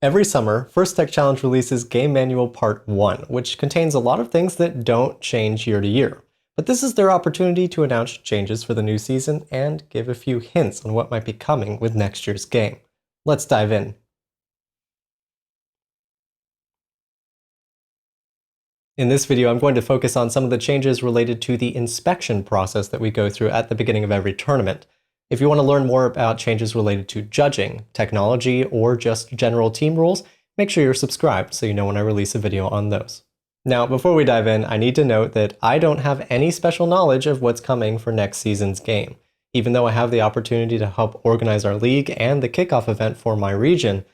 Every summer, First Tech Challenge releases Game Manual Part 1, which contains a lot of things that don't change year to year. But this is their opportunity to announce changes for the new season and give a few hints on what might be coming with next year's game. Let's dive in. In this video, I'm going to focus on some of the changes related to the inspection process that we go through at the beginning of every tournament. If you want to learn more about changes related to judging, technology, or just general team rules, make sure you're subscribed so you know when I release a video on those. Now, before we dive in, I need to note that I don't have any special knowledge of what's coming for next season's game. Even though I have the opportunity to help organize our league and the kickoff event for my region,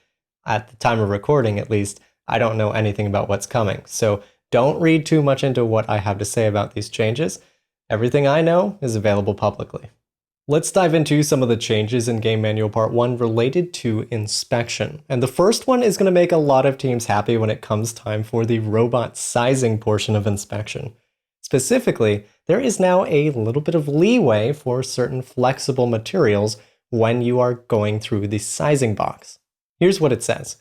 at the time of recording at least, I don't know anything about what's coming. So don't read too much into what I have to say about these changes. Everything I know is available publicly. Let's dive into some of the changes in Game Manual Part 1 related to inspection. And the first one is going to make a lot of teams happy when it comes time for the robot sizing portion of inspection. Specifically, there is now a little bit of leeway for certain flexible materials when you are going through the sizing box. Here's what it says.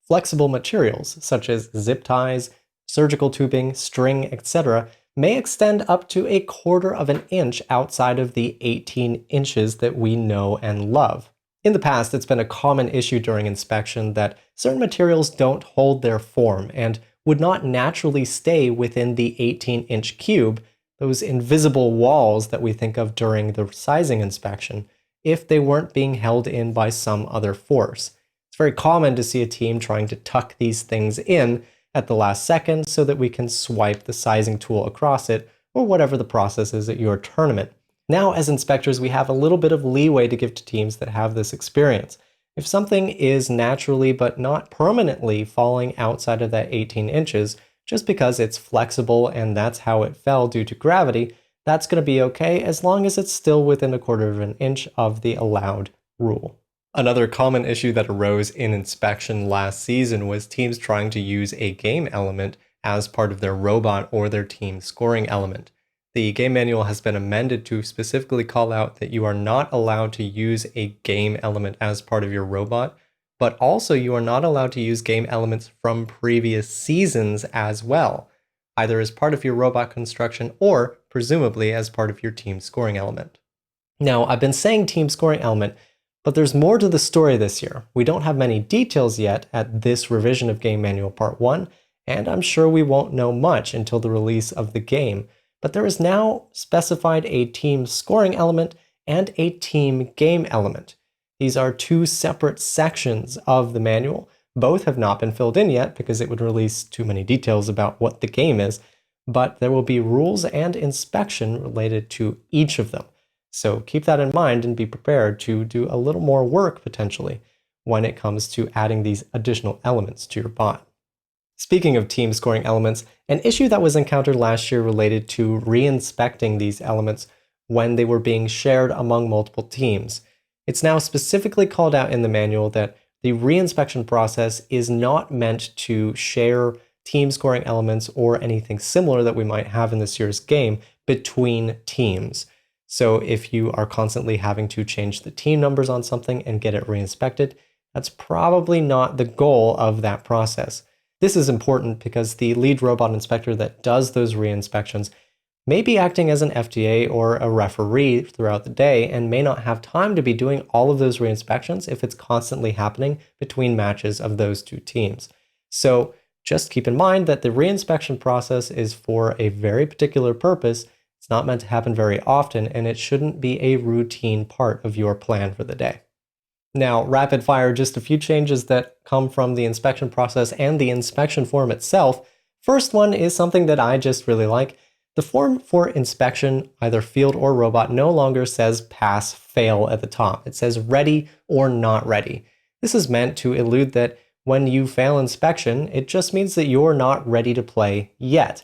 Flexible materials, such as zip ties, surgical tubing, string, etc., may extend up to 1/4 of an inch outside of the 18 inches that we know and love. In the past, it's been a common issue during inspection that certain materials don't hold their form and would not naturally stay within the 18-inch cube, those invisible walls that we think of during the sizing inspection, if they weren't being held in by some other force. It's very common to see a team trying to tuck these things in at the last second so that we can swipe the sizing tool across it, or whatever the process is at your tournament. Now, as inspectors, we have a little bit of leeway to give to teams that have this experience. If something is naturally but not permanently falling outside of that 18 inches, just because it's flexible and that's how it fell due to gravity, that's going to be okay as long as it's still within 1/4 of an inch of the allowed rule. Another common issue that arose in inspection last season was teams trying to use a game element as part of their robot or their team scoring element. The game manual has been amended to specifically call out that you are not allowed to use a game element as part of your robot, but also you are not allowed to use game elements from previous seasons as well, either as part of your robot construction or presumably as part of your team scoring element. Now, I've been saying team scoring element, but there's more to the story this year. We don't have many details yet at this revision of Game Manual Part 1, and I'm sure we won't know much until the release of the game. But there is now specified a team scoring element and a team game element. These are two separate sections of the manual. Both have not been filled in yet because it would release too many details about what the game is, but there will be rules and inspection related to each of them. So keep that in mind and be prepared to do a little more work potentially when it comes to adding these additional elements to your bot. Speaking of team scoring elements, an issue that was encountered last year related to re-inspecting these elements when they were being shared among multiple teams. It's now specifically called out in the manual that the re-inspection process is not meant to share team scoring elements or anything similar that we might have in this year's game between teams. So if you are constantly having to change the team numbers on something and get it re-inspected, that's probably not the goal of that process. This is important because the lead robot inspector that does those re-inspections may be acting as an FTA or a referee throughout the day and may not have time to be doing all of those re-inspections if it's constantly happening between matches of those two teams. So just keep in mind that the re-inspection process is for a very particular purpose. It's not meant to happen very often, and it shouldn't be a routine part of your plan for the day. Now, rapid fire, just a few changes that come from the inspection process and the inspection form itself. First one is something that I just really like. The form for inspection, either field or robot, no longer says pass, fail at the top. It says ready or not ready. This is meant to elude that when you fail inspection, it just means that you're not ready to play yet.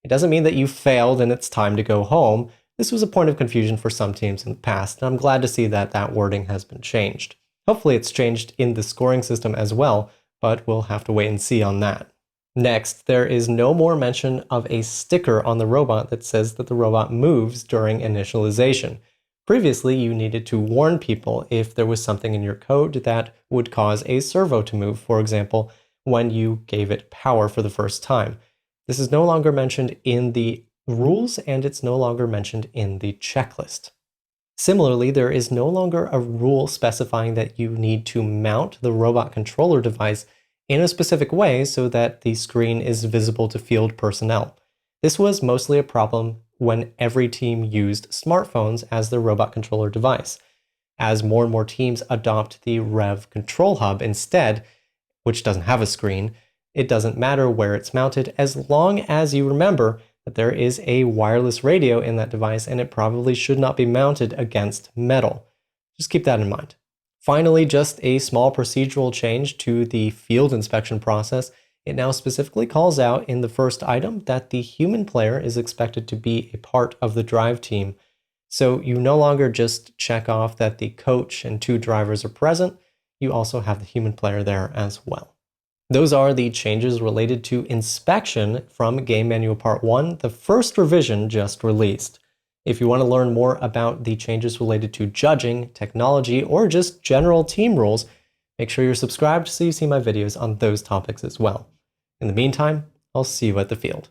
It doesn't mean that you failed and it's time to go home. This was a point of confusion for some teams in the past, and I'm glad to see that that wording has been changed. Hopefully it's changed in the scoring system as well, but we'll have to wait and see on that. Next, there is no more mention of a sticker on the robot that says that the robot moves during initialization. Previously, you needed to warn people if there was something in your code that would cause a servo to move, for example, when you gave it power for the first time. This is no longer mentioned in the rules, and it's no longer mentioned in the checklist. Similarly, there is no longer a rule specifying that you need to mount the robot controller device in a specific way so that the screen is visible to field personnel. This was mostly a problem when every team used smartphones as their robot controller device. As more and more teams adopt the Rev Control Hub instead, which doesn't have a screen, it doesn't matter where it's mounted as long as you remember that there is a wireless radio in that device and it probably should not be mounted against metal. Just keep that in mind. Finally, just a small procedural change to the field inspection process. It now specifically calls out in the first item that the human player is expected to be a part of the drive team. So you no longer just check off that the coach and 2 drivers are present, you also have the human player there as well. Those are the changes related to inspection from Game Manual Part 1, the first revision just released. If you want to learn more about the changes related to judging, technology, or just general team rules, make sure you're subscribed so you see my videos on those topics as well. In the meantime, I'll see you at the field.